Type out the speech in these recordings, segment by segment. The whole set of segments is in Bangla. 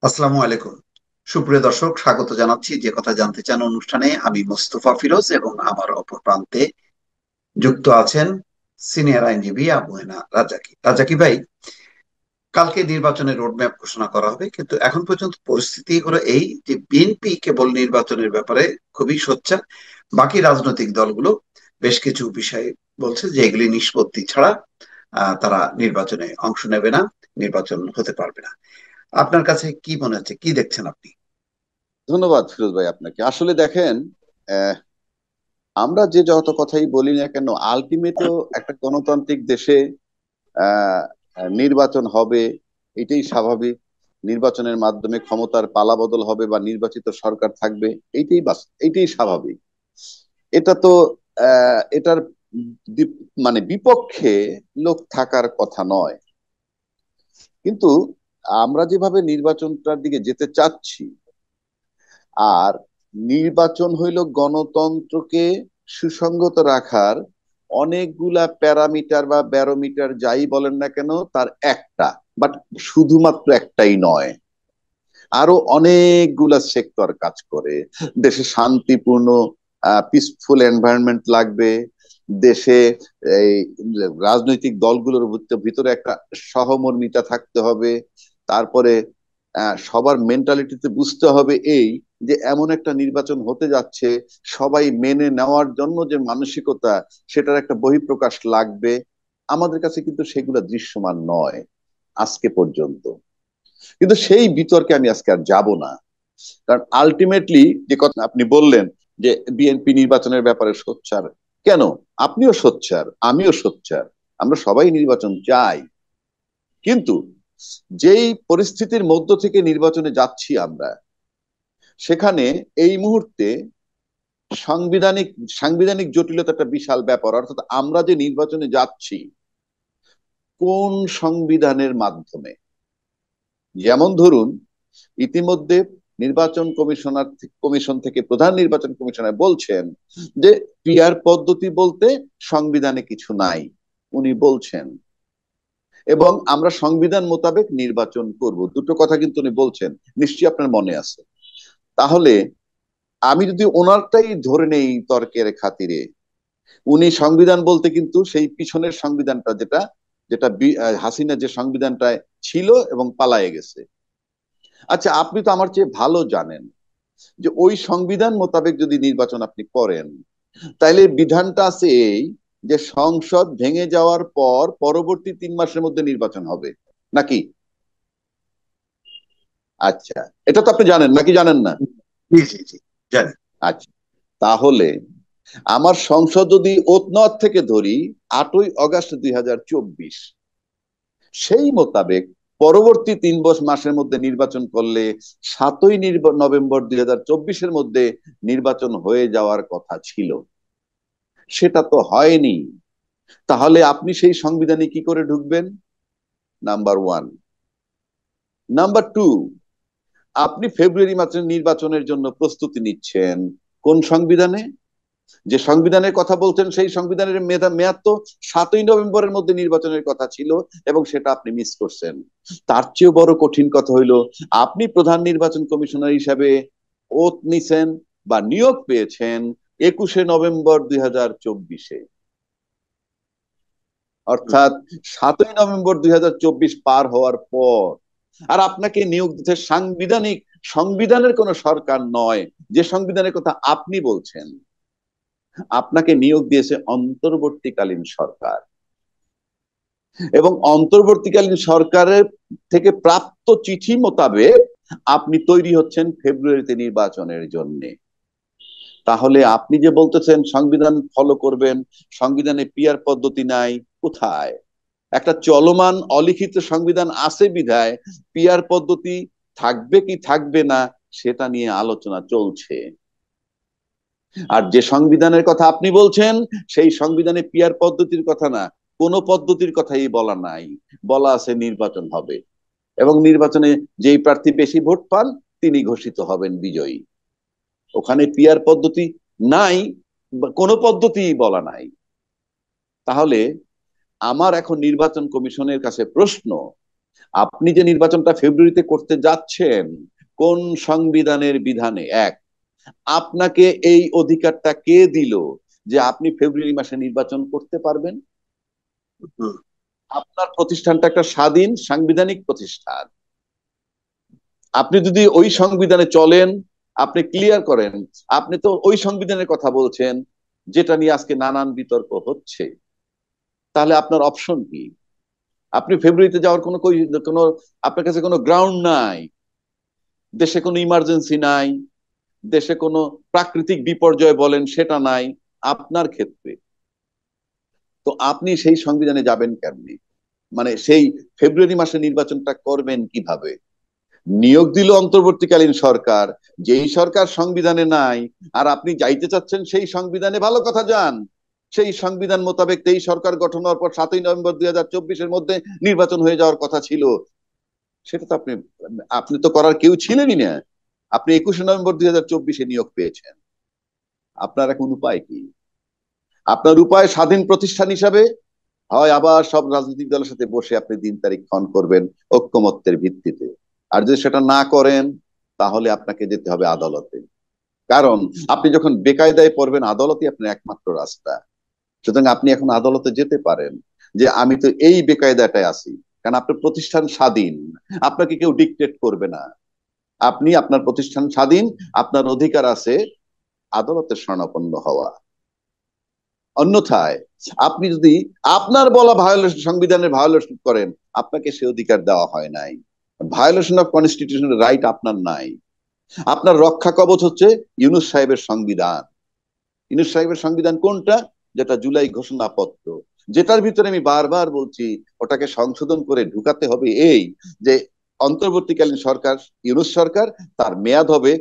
আসসালামু আলাইকুম। সুপ্রিয় দর্শক, স্বাগত জানাচ্ছি যে কথা জানতে চান অনুষ্ঠানে। আমি মোস্তফা ফিরোজ এবং আমার অপর প্রান্তে যুক্ত আছেন সিনিয়র আইনজীবী আবু হেনা রাজাকি। রাজাকি ভাই, কালকে নির্বাচনের রোডম্যাপ ঘোষণা করা হবে, কিন্তু এখন পর্যন্ত পরিস্থিতি হলো এই যে বিএনপি কেবল নির্বাচনের ব্যাপারে খুবই সোচ্চার। বাকি রাজনৈতিক দলগুলো বেশ কিছু বিষয় বলছে যে এগুলি নিষ্পত্তি ছাড়া তারা নির্বাচনে অংশ নেবে না, নির্বাচন হতে পারবে না। আপনার কাছে কি মনে হচ্ছে, কি দেখছেন আপনি? ধন্যবাদ ফিরোজ ভাই আপনাকে। আসলে দেখেন, আহ, আমরা যে যত কথাই বলি না কেন, আলটিমেটও একটা গণতান্ত্রিক দেশে আহ, নির্বাচন হবে, এটাই স্বাভাবিক। নির্বাচনের মাধ্যমে ক্ষমতার পালাবদল হবে বা নির্বাচিত সরকার থাকবে, এইটাই স্বাভাবিক। এটা তো এটার মানে বিপক্ষে লোক থাকার কথা নয়। কিন্তু আমরা যেভাবে নির্বাচনটার দিকে যেতে চাচ্ছি, আর নির্বাচন হইল গণতন্ত্রকে সুসংগত রাখার অনেকগুলা প্যারামিটার বা ব্যারোমিটার যাই বলেন না কেন, তার একটা, বাট শুধুমাত্র একটাই নয়, আরো অনেকগুলা সেক্টর কাজ করে। দেশে শান্তিপূর্ণ পিসফুল এনভায়রনমেন্ট লাগবে। দেশে এই রাজনৈতিক দলগুলোর ভিতরে একটা সহমর্মিতা থাকতে হবে। তারপরে সবার মেন্টালিটিতে বুঝতে হবে এই যে এমন একটা নির্বাচন হতে যাচ্ছে, সবাই মেনে নেওয়ার জন্য যে মানসিকতা, সেটার একটা বহিঃপ্রকাশ লাগবে। আমাদের কাছে কিন্তু সেগুলো দৃশ্যমান নয় আজকে পর্যন্ত। কিন্তু সেই বিতর্কে আমি আজকে আর যাব না। কারণ আলটিমেটলি যে কথা আপনি বললেন যে বিএনপি নির্বাচনের ব্যাপারে সোচ্চার, কেন? আপনিও সোচ্চার, আমিও সোচ্চার, আমরা সবাই নির্বাচন চাই। কিন্তু যেই পরিস্থিতির মধ্য থেকে নির্বাচনে যাচ্ছি আমরা, সেখানে এই মুহূর্তে সাংবিধানিক সাংবিধানিক জটিলতা একটা বিশাল ব্যাপার। অর্থাৎ আমরা যে নির্বাচনে যাচ্ছি কোন সংবিধানের মাধ্যমে? যেমন ধরুন, ইতিমধ্যে কমিশন থেকে প্রধান নির্বাচন কমিশনার বলছেন যে পিআর পদ্ধতি বলতে সংবিধানে কিছু নাই, উনি বলছেন। এবং আমরা সংবিধান মোতাবেক নির্বাচন করব, দুটো কথা কিন্তু উনি বলছেন, নিশ্চয়ই আপনার মনে আছে। তাহলে আমি যদি ওনারটাই ধরে নেই তর্কের খাতিরে, উনি সংবিধান বলতে কিন্তু সেই পিছনের সংবিধানটা, যেটা যেটা হাসিনা যে সংবিধানটায় ছিল এবং পালায়ে গেছে। আচ্ছা, আপনি তো আমার চেয়ে ভালো জানেন যে ওই সংবিধান মোতাবেক যদি নির্বাচন আপনি করেন, তাইলে বিধানটা আছে এই যে সংসদ ভেঙে যাওয়ার পর পরবর্তী 3 মাসের মধ্যে নির্বাচন হবে, নাকি? আচ্ছা, এটা তো আপনি জানেন নাকি জানেন না? জি জি জি, জানি। আচ্ছা, তাহলে আমার সংসদ যদি ওতনথ থেকে ধরি 8ই অগাস্ট 2024, সেই মোতাবেক পরবর্তী 3 মাসের মধ্যে নির্বাচন করলে 7ই নভেম্বর 2024-এর মধ্যে নির্বাচন হয়ে যাওয়ার কথা ছিল। সেটা তো হয়নি। তাহলে আপনি সেই সংবিধানে কি করে ঢুকবেন? Number one. নাম্বার টু, আপনি ফেব্রুয়ারি মাসে নির্বাচনের জন্য প্রস্তুতি নিচ্ছেন কোন সংবিধানে? যে সংবিধানের কথা বলছেন সেই সংবিধানের মেয়াদ তো 7ই নভেম্বরের মধ্যে নির্বাচনের কথা ছিল, এবং সেটা আপনি মিস করছেন। তার চেয়েও বড় কঠিন কথা হইলো, আপনি প্রধান নির্বাচন কমিশনার হিসাবে ওথ নিছেন বা নিয়োগ পেয়েছেন 21শে নভেম্বর 2024-এ। হুম। অর্থাৎ 7ই নভেম্বর 2024 পার হওয়ার পর আর আপনাকে নিয়োগ দিতে সংবিধানের কোন সরকার নয়, যে সংবিধানের কথা আপনি বলছেন। আপনাকে নিয়োগ দিয়েছে অন্তর্বর্তীকালীন সরকার, এবং অন্তর্বর্তীকালীন সরকারের থেকে প্রাপ্ত চিঠি মোতাবেক আপনি তৈরি হচ্ছেন ফেব্রুয়ারিতে নির্বাচনের জন্য। তাহলে আপনি যে বলতেছেন সংবিধান ফলো করবেন, সংবিধানে পিআর পদ্ধতি নাই, কোথায়? একটা চলমান অলিখিত সংবিধান আছে বিধায় পিআর পদ্ধতি থাকবে কি থাকবে না সেটা নিয়ে আলোচনা চলছে। আর যে সংবিধানের কথা আপনি বলছেন, সেই সংবিধানে পিআর পদ্ধতির কথা না, কোন পদ্ধতির কথাই বলা নাই। বলা আছে নির্বাচন হবে, এবং নির্বাচনে যেই প্রার্থী বেশি ভোট পান তিনি ঘোষিত হবেন বিজয়ী। ওখানে পিআর পদ্ধতি নাই, কোনো পদ্ধতি বলা নাই। তাহলে আমার এখন নির্বাচন কমিশনের কাছে প্রশ্ন, আপনি যে নির্বাচনটা ফেব্রুয়ারিতে করতে যাচ্ছেন, কোন সংবিধানের বিধানে? এক, আপনাকে এই অধিকারটা কে দিল যে আপনি ফেব্রুয়ারি মাসে নির্বাচন করতে পারবেন? হুম, আপনার প্রতিষ্ঠানটা একটা স্বাধীন সাংবিধানিক প্রতিষ্ঠান। আপনি যদি ওই সংবিধানে চলেন, আপনি ক্লিয়ার করেন, আপনি তো ওই সংবিধানের কথা বলছেন যেটা নিয়ে আজকে নানান বিতর্ক হচ্ছে, তাহলে আপনার অপশন কি? আপনি ফেব্রুয়ারিতে যাওয়ার কোনো আপনার কাছে কোনো গ্রাউন্ড নাই। দেশে কোনো ইমার্জেন্সি নাই, দেশে কোনো প্রাকৃতিক বিপর্যয় বলেন সেটা নাই আপনার ক্ষেত্রে। তো আপনি সেই সংবিধানে যাবেন কেমনি? মানে সেই ফেব্রুয়ারি মাসে নির্বাচনটা করবেন কিভাবে? নিয়োগ দিল অন্তর্বর্তীকালীন সরকার, যেই সরকার সংবিধানে নাই, আর আপনি যাইতে চাচ্ছেন সেই সংবিধানে। ভালো কথা, যান। সেই সংবিধান মোতাবেক এই সরকার গঠন হওয়ার পর 7ই নভেম্বর 2024-এর মধ্যে নির্বাচন হয়ে যাওয়ার কথা ছিল। সেটা তো আপনি আপনি তো করার কেউ ছিলেনই না। আপনি 21শে নভেম্বর 2024-এ নিয়োগ পেয়েছেন। আপনার এখন উপায় কি? আপনার উপায় স্বাধীন প্রতিষ্ঠান হিসাবে হয় আবার সব রাজনৈতিক দলের সাথে বসে আপনি দিন তারিখ ক্ষণ করবেন ঐক্যমত্যের ভিত্তিতে। আর যদি সেটা না করেন, তাহলে আপনাকে যেতে হবে আদালতে। কারণ আপনি যখন বেকায়দায় পড়বেন, আদালতই আপনার একমাত্র রাস্তা। সুতরাং আপনি এখন আদালতে যেতে পারেন যে আমি তো এই বেকায়দাটায় আছি। কারণ আপনার প্রতিষ্ঠান স্বাধীন, আপনাকে কেউ ডিকটেট করবে না। আপনি, আপনার প্রতিষ্ঠান স্বাধীন, আপনার অধিকার আছে আদালতের শরণাপন্ন হওয়া। অন্যথায় আপনি যদি আপনার বলা ভায়োলেশন, সংবিধানের ভায়োলেশন করেন, আপনাকে সে অধিকার দেওয়া হয় নাই। ভায়োলেশন অফ কনস্টিটিউশনাল রাইট আপনার নাই। আপনার রক্ষা কবচ হচ্ছে ইউনূস সাহেবের সংবিধান। ইউনূস সাহেবের সংবিধান কোনটা? যেটা জুলাই ঘোষণাপত্র, যেটার ভিতরে আমি বারবার বলছি ওটাকে সংশোধন করে ঢুকাতে হবে। এই যে অন্তর্বর্তীকালীন সরকার, ইউনূস সরকার, তার মেয়াদ হবে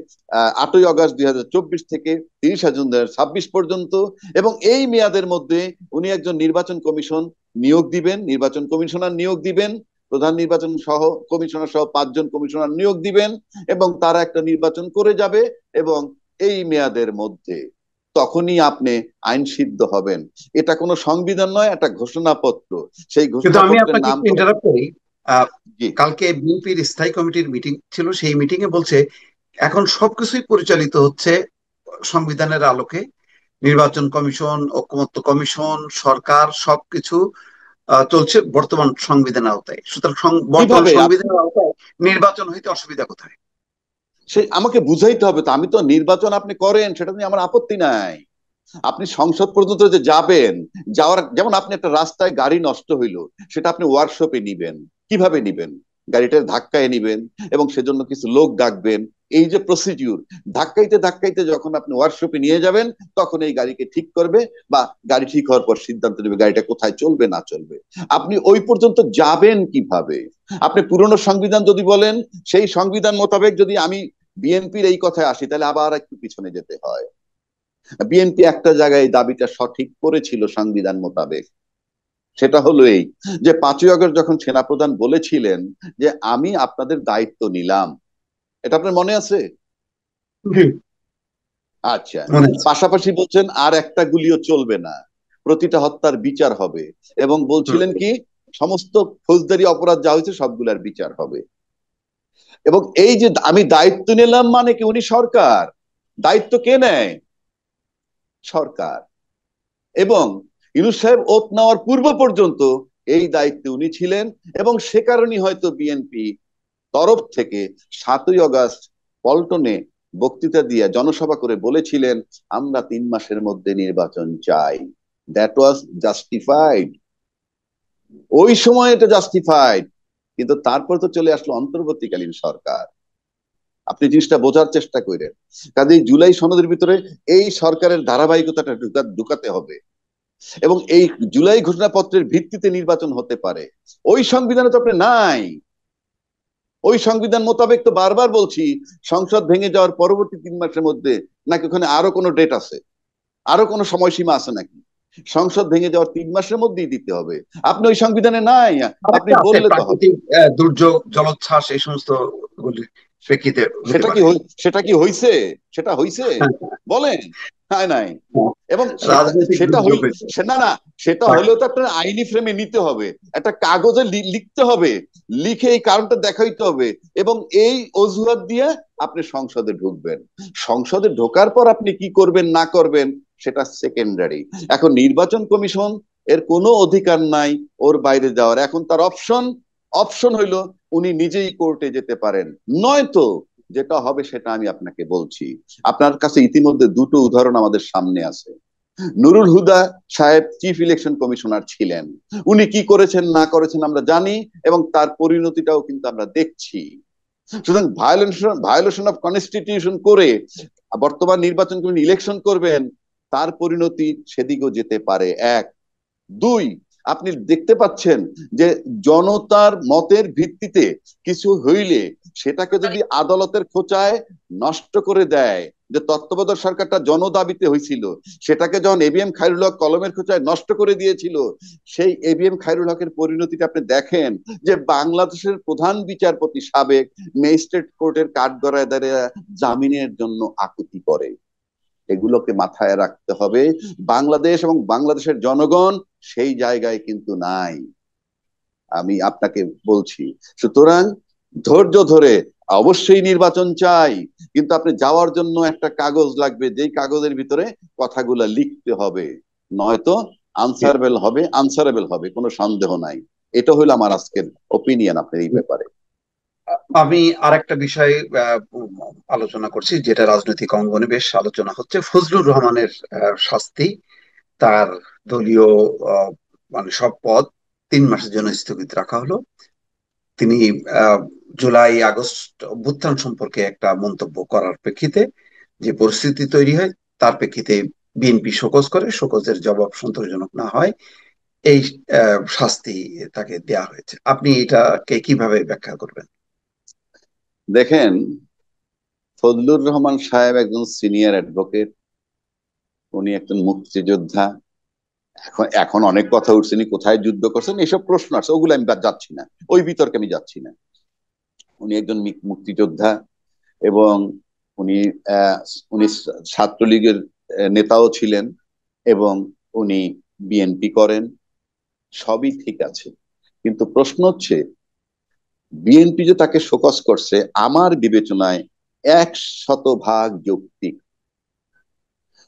8ই অগাস্ট 2024 থেকে 30 জুন 2026 পর্যন্ত। এবং এই মেয়াদের মধ্যে উনি একজন নির্বাচন কমিশন নিয়োগ দিবেন, নির্বাচন কমিশনার নিয়োগ দিবেন, প্রধান নির্বাচন সহ কমিশনার সহ 5জন কমিশনার নিয়োগ দিবেন, এবং তারা একটা নির্বাচন করে যাবে। এবং এই মেয়াদের মধ্যে তখনই আপনি আইন সিদ্ধ হবেন। এটা কোনো সংবিধান নয়, একটা ঘোষণাপত্র। সেই কিন্তু আমি ঘোষণাপত্রের আপনাকে নাম একটু তো ইন্টারাপ্ট করি। আহ, জি। কালকে বিএনপির স্থায়ী কমিটির মিটিং ছিল, সেই মিটিং এ বলছে এখন সবকিছুই পরিচালিত হচ্ছে সংবিধানের আলোকে। নির্বাচন কমিশন, ঐকমত্য কমিশন, সরকার, সবকিছু চলছে বর্তমান সংবিধানের আওতায়। সুতরাং বর্তমান কিভাবে সংবিধানের আওতায় নির্বাচন হইতে অসুবিধা কোথায়? সে আমাকে বুঝাইতে হবে তো। আমি তো নির্বাচন আপনি করেন সেটা নিয়ে আমার আপত্তি নাই। আপনি সংসদ পর্যন্ত যে যাবেন, যাওয়ার, যেমন আপনি একটা রাস্তায় গাড়ি নষ্ট হইলো, সেটা আপনি ওয়ার্কশপে নিবেন। কিভাবে নিবেন? গাড়িটা ধাক্কায় নিবেন এবং সেজন্য কিছু লোক ডাকবেন। এই যে প্রসিডিউর, ধাক্কাইতে ধাক্কাইতে যখন আপনি ওয়ার্কশপে নিয়ে যাবেন, তখন এই গাড়িকে ঠিক করবে, বা গাড়ি ঠিক হওয়ার পর সিদ্ধান্ত নেবে গাড়িটা কোথায় চলবে না চলবে। আপনি ওই পর্যন্ত যাবেন কিভাবে? আপনি পুরনো সংবিধান যদি বলেন, সেই সংবিধান মোতাবেক যদি আমি বিএনপির এই কথায় আসি, তাহলে আবার একটু পিছনে যেতে হয়। বিএনপি একটা জায়গায় দাবিটা সঠিক করেছিল সংবিধান মোতাবেক। সেটা হলো এই যে 5ই অগস্ট যখন সেনাপ্রধান বলেছিলেন যে আমি আপনাদের দায়িত্ব নিলাম, এটা আপনার মনে আছে? জি, আচ্ছা। মনে আছে। পাশাপাশি বলছেন আর একটা গুলিও চলবে না, প্রতিটা হত্যার বিচার হবে। এবং হুম। বলছিলেন কি, সমস্ত ফৌজদারি অপরাধ যা হয়েছে সবগুলার বিচার হবে। এবং এই যে আমি দায়িত্ব নিলাম, মানে কি উনি সরকার। দায়িত্ব কে নেয়? সরকার। এবং ইউনূস সাহেব ওথ নেওয়ার পূর্ব পর্যন্ত এই দায়িত্বে উনি ছিলেন। এবং সে কারণেই হয়তো বিএনপি তরফ থেকে 7ই অগাস্ট পল্টনে বক্তৃতা দিয়ে জনসভা করে বলেছিলেন আমরা 3 মাসের মধ্যে নির্বাচন চাই। That was justified. ওই সময় এটা জাস্টিফাইড। কিন্তু তারপর তো চলে আসলো অন্তর্বর্তীকালীন সরকার। আপনি জিনিসটা বোঝার চেষ্টা করেন। কাজেই জুলাই সনদের ভিতরে এই সরকারের ধারাবাহিকতাটা ঢুকাতে হবে। এবং এই জুলাই ঘোষণাপত্রের ভিত্তিতে নির্বাচন হতে পারে। ওই সংবিধানে তো আপনি নাই। ওই সংবিধান মোতাবেক তো বারবার বলছি, সংসদ ভেঙে যাওয়ার পরবর্তী 3 মাসের মধ্যে, নাকি ওখানে আরো কোনো ডেট আছে, আরো কোনো সময়সীমা আছে নাকি? সংসদ ভেঙে যাওয়ার 3 মাসের মধ্যেই দিতে হবে। আপনি ওই সংবিধানে নাই। আপনি আরেকটা আছে বললে তো হবে। প্রাকৃতিক দুর্যোগ, জলোচ্ছ্বাস, এই সমস্ত গুলির প্রেক্ষিতে হতে সেটা কি পারে। সেটা কি হইছে? সেটা হইছে? হ্যাঁ, বলেন। হয় নাই। এবং সেটা রাজনৈতিক সেটা হইল, দুর্যোগ সে না না, সেটা হলেও তো আপনার আইনি ফ্রেমে নিতে হবে, একটা কাগজে লিখতে হবে, লিখে এই কারণটা দেখাইতে হবে, এবং এই অজুহাত দিয়ে আপনি সংসদে ঢুকবেন। সংসদে ঢোকার পর আপনি কি করবেন না করবেন সেটা সেকেন্ডারি। এখন নির্বাচন কমিশন এর কোনো অধিকার নাই ওর বাইরে যাওয়ার। এখন তার অপশন, অপশন হইলো উনি নিজেই কোর্টে যেতে পারেন, নয়তো যেটা হবে সেটা আমি আপনাকে বলছি। আপনার কাছে ইতিমধ্যে দুটো উদাহরণ আমাদের সামনে আছে। নুরুল হুদা সাহেব চিফ ইলেকশন কমিশনার ছিলেন, উনি কি করেছেন না করেছেন আমরা জানি, এবং তার পরিণতিটাও কিন্তু আমরা দেখছি। সুতরাং ভায়োলেশন ভায়োলেশন অফ কনস্টিটিউশন করে বর্তমান নির্বাচন কমিশন ইলেকশন করবেন, তার পরিণতি সেদিকেও যেতে পারে। এক, দুই, আপনি দেখতে পাচ্ছেন যে জনতার মতের ভিত্তিতে কিছু হইলে সেটাকে যদি আদালতের খোঁচায় নষ্ট করে দেয়, যে তত্ত্বাবধায়ক সরকারটা জনদাবিতে হয়েছিল, সেটাকে যখন এবিএম খায়রুল হক কলমের খোঁচায় নষ্ট করে দিয়েছিল, সেই এবিএম খায়রুল হকের পরিণতিটা আপনি দেখেন, যে বাংলাদেশের প্রধান বিচারপতি সাবেক ম্যাজিস্ট্রেট কোর্টের কাঠগড়ায় দাঁড়িয়ে জামিনের জন্য আকুতি করে। এগুলোকে মাথায় রাখতে হবে। বাংলাদেশ এবং বাংলাদেশের জনগণ সেই জায়গায় কিন্তু নাই, আমি আপনাকে বলছি। সুতরাং ধৈর্য ধরে, অবশ্যই নির্বাচন চাই, কিন্তু আপনি যাওয়ার জন্য একটা কাগজ লাগবে, যেই কাগজের ভিতরে কথাগুলা লিখতে হবে, নয়তো আনসারেবল হবে, আনসারেবল হবে, কোনো সন্দেহ নাই। এটা হলো আমার আজকের ওপিনিয়ন আপনার এই ব্যাপারে। আমি আরেকটা বিষয় আলোচনা করছি, যেটা রাজনৈতিক অঙ্গনে বেশ আলোচনা হচ্ছে, ফজলুর রহমানের শাস্তি। তার দলীয় আহ, মানে সব পদ 3 মাসের জন্য স্থগিত রাখা হলো। তিনি আহ, জুলাই আগস্ট অভ্যুত্থান সম্পর্কে একটা মন্তব্য করার প্রেক্ষিতে যে পরিস্থিতি তৈরি হয়, তার প্রেক্ষিতে বিএনপি শোকজ করে, শোকজের জবাব সন্তোষজনক না হয় এই শাস্তি তাকে দেয়া হয়েছে। আপনি এটাকে কিভাবে ব্যাখ্যা করবেন? দেখেন, ফজলুর রহমান সাহেব একজন সিনিয়র অ্যাডভোকেট, উনি একজন মুক্তিযোদ্ধা। এখন এখন অনেক কথা উঠছে, উনি কোথায় যুদ্ধ করছেন এসব প্রশ্ন আছে, ওগুলো আমি যাচ্ছি না, ওই বিতর্কে আমি যাচ্ছি না। উনি একজন মুক্তিযোদ্ধা, এবং উনি আহ, উনি ছাত্রলীগের নেতাও ছিলেন, এবং উনি বিএনপি করেন, সবই ঠিক আছে। কিন্তু প্রশ্ন হচ্ছে, বিএনপি যে তাকে শোকজ করছে আমার বিবেচনায় 100% যৌক্তিক।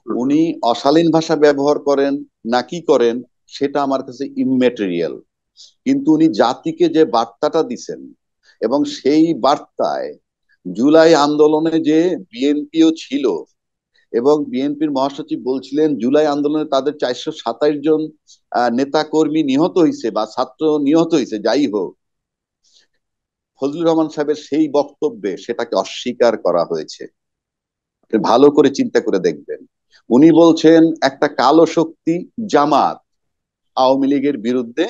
উনি অশালীন ভাষা ব্যবহার করেন নাকি করেন সেটা আমার কাছে ইমমেটেরিয়াল, কিন্তু উনি জাতিকে যে বার্তাটা দিছেন, এবং সেই বার্তায় জুলাই আন্দোলনে যে বিএনপিও ছিল, এবং বিএনপির মহাসচিব বলছিলেন জুলাই আন্দোলনে তাদের 427 জন নেতা কর্মী নিহত হয়েছে বা ছাত্র নিহত হয়েছে, যাই হোক, ফজলুর রহমান সাহেবের সেই বক্তব্যে সেটাকে অস্বীকার করা হয়েছে। ভালো করে চিন্তা করে দেখবেন, উনি বলছেন একটা কালো শক্তি জামাত আওয়ামী লীগের বিরুদ্ধে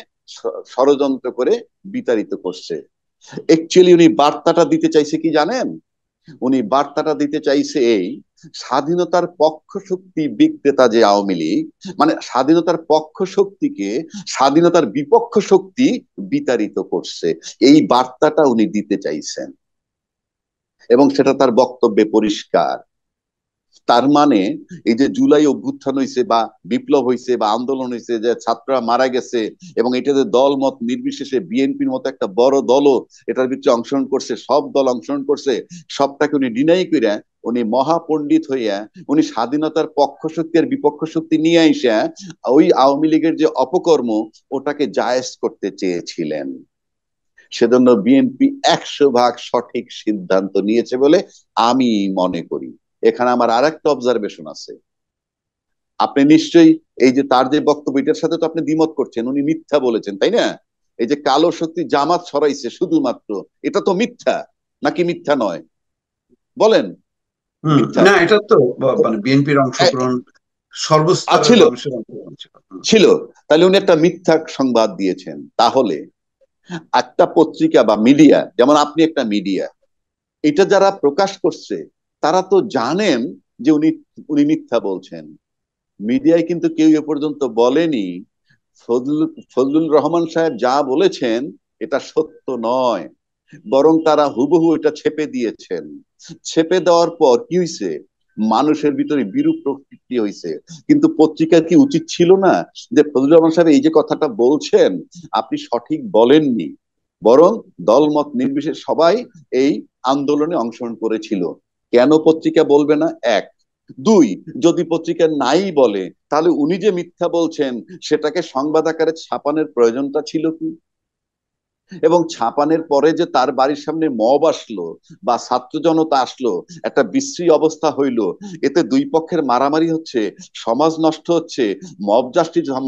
ষড়যন্ত্র করে বিতাড়িত করছে। অ্যাকচুয়ালি উনি বার্তাটা দিতে চাইছে কি জানেন? উনি বার্তাটা দিতে চাইছে এই, স্বাধীনতার পক্ষ শক্তি বিক্রেতা যে আওয়ামী লীগ, মানে স্বাধীনতার পক্ষ শক্তিকে স্বাধীনতার বিপক্ষ শক্তি বিতাড়িত করছে, এই বার্তাটা উনি দিতে চাইছেন, এবং সেটা তার বক্তব্যে পরিষ্কার। তার মানে এই যে জুলাই অভ্যুত্থান হয়েছে বা বিপ্লব হয়েছে বা আন্দোলন হয়েছে, যে ছাত্ররা মারা গেছে, এবং এটাতে দল মত নির্বিশেষে বিএনপির মতো একটা বড় দলও এটার ভিতরে অংশগ্রহণ করছে, সব দল অংশগ্রহণ করছে, সবটাকে উনি ডিনাই করে উনি মহাপণ্ডিত হইয়া উনি স্বাধীনতার পক্ষ শক্তি আর বিপক্ষ শক্তি নিয়ে আইসা ওই আওয়ামী লীগের যে অপকর্ম ওটাকে জায়েজ করতে চেয়েছিলেন। সেজন্য বিএনপি 100% সঠিক সিদ্ধান্ত নিয়েছে বলে আমি মনে করি। এখানে আমার আর একটা অবজারভেশন আছে। আপনি নিশ্চয়ই এই যে তার যে বক্তব্য, এটার সাথে তো আপনি দ্বিমত করছেন, উনি মিথ্যা বলেছেন, তাই না? এই যে কালো শক্তি জামাত ছড়াইছে শুধুমাত্র, এটা তো মিথ্যা, নাকি মিথ্যা নয়? বলেন। মিথ্যা না, এটা তো মানে বিএনপির অংশগ্রহণ, সর্বস্তরের ছিল, মানুষের অংশগ্রহণ ছিল। ছিল। তাহলে উনি একটা মিথ্যা সংবাদ দিয়েছেন। তাহলে একটা পত্রিকা বা মিডিয়া, যেমন আপনি একটা মিডিয়া, এটা যারা প্রকাশ করছে তারা তো জানেন যে উনি উনি মিথ্যা বলছেন। মিডিয়ায় কিন্তু কেউ এ পর্যন্ত বলেনি ফজলুল ফজলুল রহমান সাহেব যা বলেছেন এটা সত্য নয়, বরং তারা হুবহু এটা ছেপে দিয়েছেন। ছেপে দেওয়ার পর কি হয়েছে? মানুষের ভিতরে বিরূপ প্রতিক্রিয়া হয়েছে। কিন্তু পত্রিকার কি উচিত ছিল না যে ফজলুর রহমান সাহেব এই যে কথাটা বলছেন আপনি সঠিক বলেননি, বরং দলমত নির্বিশেষে সবাই এই আন্দোলনে অংশগ্রহণ করেছিল, কেন পত্রিকা বলবে না? এক। দুই, যদি পত্রিকা নাই বলে তাহলে উনি যে মিথ্যা বলছেন সেটাকে সংবাদ আকারে ছাপানোর প্রয়োজনটা ছিল কি? এবং ছাপানের পরে যে তার বাড়ির সামনে মব আসলো বা ছাত্র জনতা আসলো, একটা বিশ্রী অবস্থা হইলো, এতে দুই পক্ষের মারামারি হচ্ছে, সমাজ নষ্ট হচ্ছে,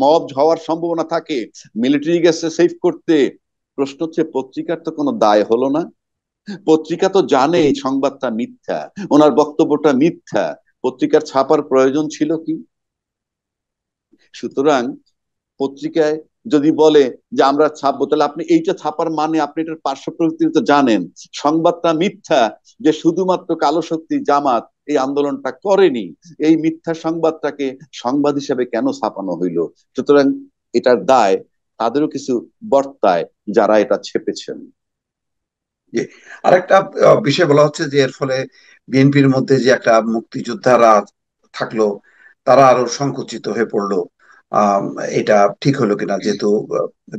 মব হওয়ার সম্ভাবনা থাকে, মিলিটারি গেছে সেভ করতে। প্রশ্ন হচ্ছে পত্রিকার তো কোনো দায় হলো না। পত্রিকা তো জানে এই সংবাদটা মিথ্যা, ওনার বক্তব্যটা মিথ্যা, পত্রিকার ছাপার প্রয়োজন ছিল কি? সুতরাং পত্রিকায় যদি বলে যে আমরা ছাপবো, তাহলে আপনি এইটা ছাপার মানে আপনি এটার পার্শ্ব প্রতিক্রিয়া তো জানেন, সংবাদটা মিথ্যা, যে শুধুমাত্র কালো শক্তি জামাত এই আন্দোলনটা করেনি, এই মিথ্যা সংবাদটাকে সংবাদ হিসেবে কেন ছাপানো হইলো? সুতরাং এটার দায় তাদেরও কিছু বর্তায় যারা এটা ছেপেছেন। জি। আরেকটা বিষয় বলা হচ্ছে যে এর ফলে বিএনপির মধ্যে যে একটা মুক্তিযোদ্ধারা থাকলো তারা আরো সংকুচিত হয়ে পড়লো। আম, এটা ঠিক হলো কিনা, যেহেতু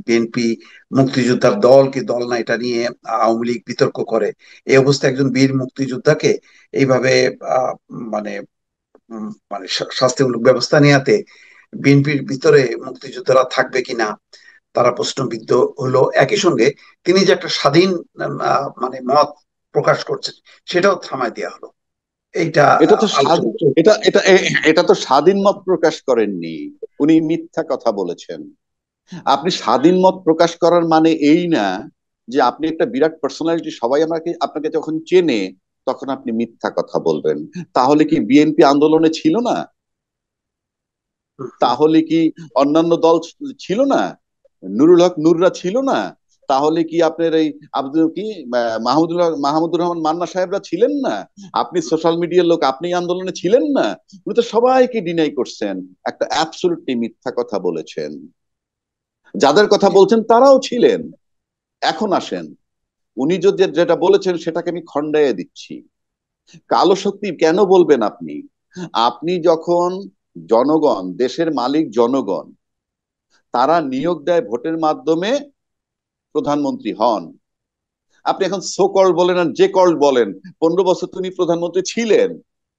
বিএনপি মুক্তিযোদ্ধার দল কি দল না এটা নিয়ে আওয়ামী লীগ বিতর্ক করে। এই অবস্থায় একজন বীর মুক্তিযোদ্ধাকে এইভাবে মানে মানে শাস্তিমূলক ব্যবস্থা নেওয়াতে বিএনপির ভিতরে মুক্তিযোদ্ধারা থাকবে কিনা তারা প্রশ্নবিদ্ধ হলো। একই সঙ্গে তিনি যে একটা স্বাধীন মানে মত প্রকাশ করছেন সেটাও থামায় দেওয়া হলো। এইটা এটা তো আলোচনা চলছে। এটা এটা এটা তো স্বাধীন মত প্রকাশ করেননি, উনি মিথ্যা কথা বলেছেন। আপনি স্বাধীন মত প্রকাশ করার মানে এই না যে আপনি একটা বিরাট পার্সোনালিটি, সবাই আমাকে আপনাকে যখন চেনে তখন আপনি মিথ্যা কথা বলবেন। তাহলে কি বিএনপি আন্দোলনে ছিল না? হুম, হুম। তাহলে কি অন্যান্য দল ছিল না? নুরুল হক নুররা ছিল না? তাহলে কি আপনার এই আব্দুল কি মাহমুদুর রহমান মান্না সাহেবরা ছিলেন না? আপনি সোশ্যাল মিডিয়ার লোক, আপনি আন্দোলনে ছিলেন না? উনি তো সবাইকে ডিনাই করছেন, একটা অ্যাবসলিউটলি মিথ্যা কথা বলেছেন। যাদের কথা বলছেন তারাও ছিলেন। এখন আসেন, উনি যদি যেটা বলেছেন সেটাকে আমি খণ্ডাইয়ে দিচ্ছি। কালো শক্তি কেন বলবেন আপনি? আপনি যখন জনগণ, দেশের মালিক জনগণ, তারা নিয়োগ দেয় ভোটের মাধ্যমে, প্রধানমন্ত্রী হন। আপনি এখন সো কল বলেন আর যে কল বলেন, 15 বছর তিনি প্রধানমন্ত্রী ছিলেন,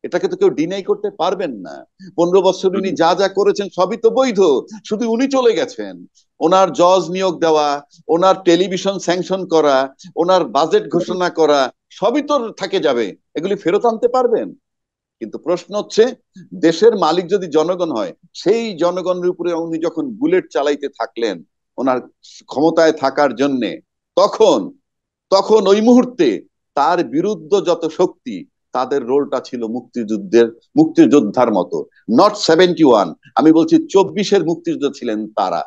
এটাকে তো কেউ ডিনাই করতে পারবেন না। 15 বছর উনি যা যা করেছেন সবই তো বৈধ, শুধু উনি চলে গেছেন। ওনার জজ নিয়োগ দেওয়া, ওনার টেলিভিশন স্যাংশন করা, ওনার বাজেট ঘোষণা করা, সবই তো থাকে যাবে, এগুলি ফেরত আনতে পারবেন? কিন্তু প্রশ্ন হচ্ছে, দেশের মালিক যদি জনগণ হয়, সেই জনগণের উপরে উনি যখন বুলেট চালাইতে থাকলেন ওনার ক্ষমতায় থাকার জন্যে, তখন তখন ওই মুহূর্তে তার বিরুদ্ধে যত শক্তি, তাদের রোলটা ছিল মুক্তিযোদ্ধার মতো। নট 71, আমি বলছি 24-এর মুক্তিযোদ্ধা ছিলেন তারা।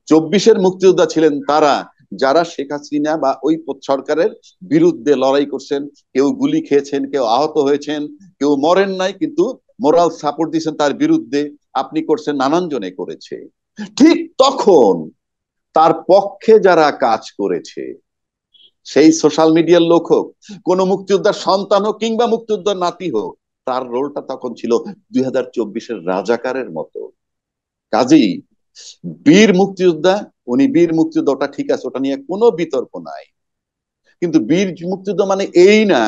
24-এর মুক্তিযোদ্ধা ছিলেন তারা যারা শেখ হাসিনা বা ওই সরকারের বিরুদ্ধে লড়াই করছেন। কেউ গুলি খেয়েছেন, কেউ আহত হয়েছেন, কেউ মরেন নাই কিন্তু মোরাল সাপোর্ট দিয়েছেন তার বিরুদ্ধে। আপনি করছেন, নানান জনে করেছে। ঠিক তখন তার পক্ষে যারা কাজ করেছে, সেই সোশ্যাল মিডিয়ার লোক হোক, কোন মুক্তিযোদ্ধার সন্তান হোক, কিংবা মুক্তিযোদ্ধার নাতি হোক, তার রোলটা তখন ছিল 2024-এর রাজাকারের মতো। কাজেই বীর মুক্তিযোদ্ধা, উনি বীর মুক্তিযোদ্ধা, ওটা ঠিক আছে, ওটা নিয়ে কোনো বিতর্ক নাই। কিন্তু বীর মুক্তিযোদ্ধা মানে এই না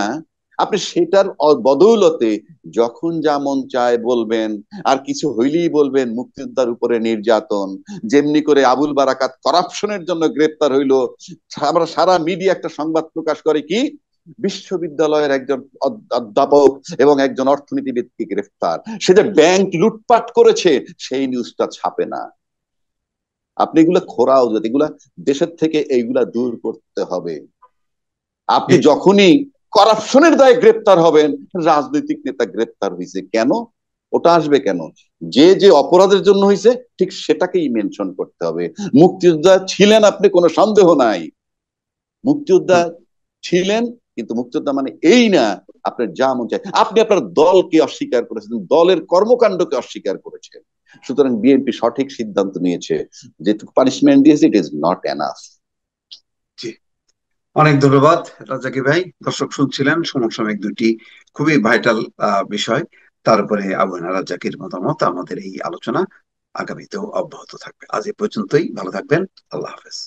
আপনি সেটার বদৌলতে যখন যা মন চায় বলবেন, আর কিছু হইলেই বলবেন মুক্তিযোদ্ধার উপরে নির্যাতন। যেমনি করে আবুল বারাকাত করাপশনের জন্য গ্রেপ্তার হইলো, আমরা সারা মিডিয়া একটা সংবাদ প্রকাশ করে কি বিশ্ববিদ্যালয়ের একজন অধ্যাপক এবং একজন অর্থনীতিবিদকে গ্রেফতার, সে যে ব্যাংক লুটপাট করেছে সেই নিউজটা ছাপে না। আপনি এগুলা খোরাও, যদি এগুলা দেশের থেকে এইগুলা দূর করতে হবে। আপনি যখনই করাপশনের দায়ে গ্রেপ্তার হবেন, রাজনৈতিক নেতা গ্রেপ্তার হয়েছে কেন, ওটা আসবে কেন? যে যে অপরাধের জন্য হয়েছে ঠিক সেটাকেই মেনশন করতে হবে। মুক্তিযোদ্ধা ছিলেন আপনি, কোনো সন্দেহ নাই, মুক্তিযোদ্ধা ছিলেন, কিন্তু মুক্তিযোদ্ধা মানে এই না আপনার যা মন চায়। আপনি আপনার দলকে অস্বীকার করেছেন, দলের কর্মকাণ্ডকে অস্বীকার করেছেন। সুতরাং বিএনপি সঠিক সিদ্ধান্ত নিয়েছে, যেটুকু পানিশমেন্ট দিয়েছে ইট ইজ নট এনাফ। অনেক ধন্যবাদ রাজাকি ভাই। দর্শক শুনছিলেন সমসাময়িক দুটি খুবই ভাইটাল বিষয়। তারপরে আবু হেনা রাজ্জাকির মতামত, আমাদের এই আলোচনা আগামীতেও অব্যাহত থাকবে। আজ এ পর্যন্তই, ভালো থাকবেন। আল্লাহ হাফেজ।